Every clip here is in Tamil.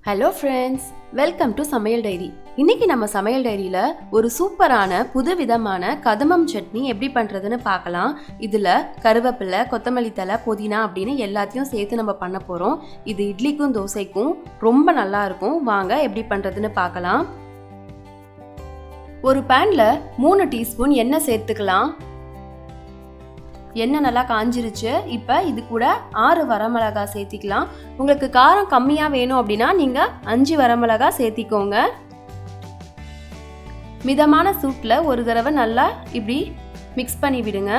ஹலோ ஃப்ரெண்ட்ஸ், வெல்கம் டு சமையல் டைரி. இன்னைக்கு நம்ம சமையல் டைரியில் ஒரு சூப்பரான புது விதமான கதம்பம் சட்னி எப்படி பண்ணுறதுன்னு பார்க்கலாம். இதில் கருவேப்பிலை, கொத்தமல்லி தழை, புதினா அப்படின்னு எல்லாத்தையும் சேர்த்து நம்ம பண்ண போகிறோம். இது இட்லிக்கும் தோசைக்கும் ரொம்ப நல்லா இருக்கும். வாங்க எப்படி பண்ணுறதுன்னு பார்க்கலாம். ஒரு பேனில் 3 டீஸ்பூன் எண்ணெய் சேர்த்துக்கலாம். எண்ணெய் நல்லா காஞ்சிருச்சு. இப்போ இது கூட 6 வரமிளகாய் சேர்த்திக்கலாம். உங்களுக்கு காரம் கம்மியாக வேணும் அப்படின்னா நீங்கள் 5 வரமிளகாய் சேர்த்திக்கோங்க. மிதமான சூட்டில் ஒரு தடவை நல்லா இப்படி மிக்ஸ் பண்ணி விடுங்க.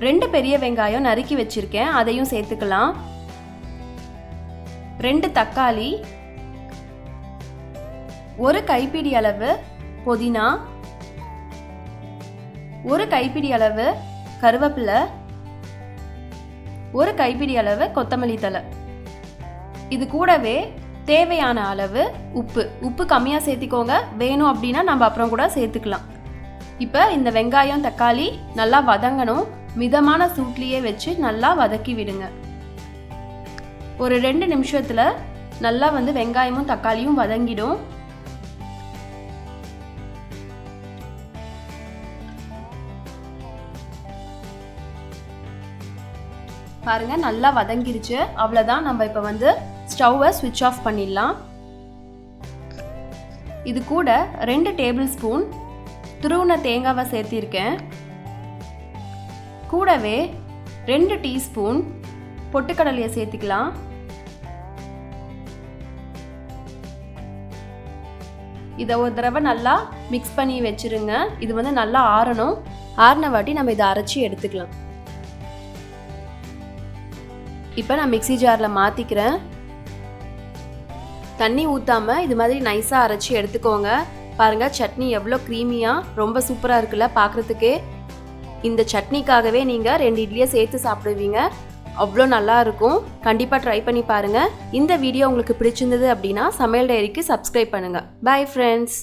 2 பெரிய வெங்காயம் நறுக்கி வச்சிருக்கேன், அதையும் சேர்த்துக்கலாம். 2 தக்காளி, 1 கைப்பிடி அளவு புதினா, 1 கைப்பிடி அளவு கருவேப்பிலை, 1 கைப்பிடி அளவு கொத்தமல்லி தழை. இது கூடவே தேவையான அளவு உப்பு கம்மியாக சேர்த்திக்கோங்க. வேணும் அப்படின்னா நம்ம அப்புறம் கூட சேர்த்துக்கலாம். இப்போ இந்த வெங்காயம் தக்காளி நல்லா வதங்கணும். மிதமான சூட்லேயே வச்சு நல்லா வதக்கி விடுங்க. ஒரு 2 நிமிஷத்தில் நல்லா வெங்காயமும் தக்காளியும் வதங்கிடும். பாருங்க, நல்லா வதங்கிருச்சு. அவ்வளோதான். நம்ம இப்போ ஸ்டவ்வை ஸ்விட்ச் ஆஃப் பண்ணிடலாம். இது கூட 2 டேபிள் ஸ்பூன் துருவின தேங்காவை சேர்த்திருக்கேன். கூடவே 2 டீஸ்பூன் பொட்டுக்கடலையை சேர்த்துக்கலாம். இதை ஒரு தடவை நல்லா மிக்ஸ் பண்ணி வச்சிருங்க. இது நல்லா ஆறணும். ஆறின வாட்டி நம்ம இதை அரைச்சி எடுத்துக்கலாம். இப்போ நான் மிக்ஸி ஜாரில் மாற்றிக்கிறேன். தண்ணி ஊற்றாமல் இது மாதிரி நைஸாக அரைச்சி எடுத்துக்கோங்க. பாருங்கள், சட்னி எவ்வளோ க்ரீமியாக ரொம்ப சூப்பராக இருக்குல்ல பார்க்குறதுக்கே. இந்த சட்னிக்காகவே நீங்கள் 2 இட்லியை சேர்த்து சாப்பிடுவீங்க. அவ்வளோ நல்லா இருக்கும். கண்டிப்பாக ட்ரை பண்ணி பாருங்கள். இந்த வீடியோ உங்களுக்கு பிடிச்சிருந்தது அப்படின்னா சமையல் டைரிக்கு சப்ஸ்கிரைப் பண்ணுங்கள். Bye friends.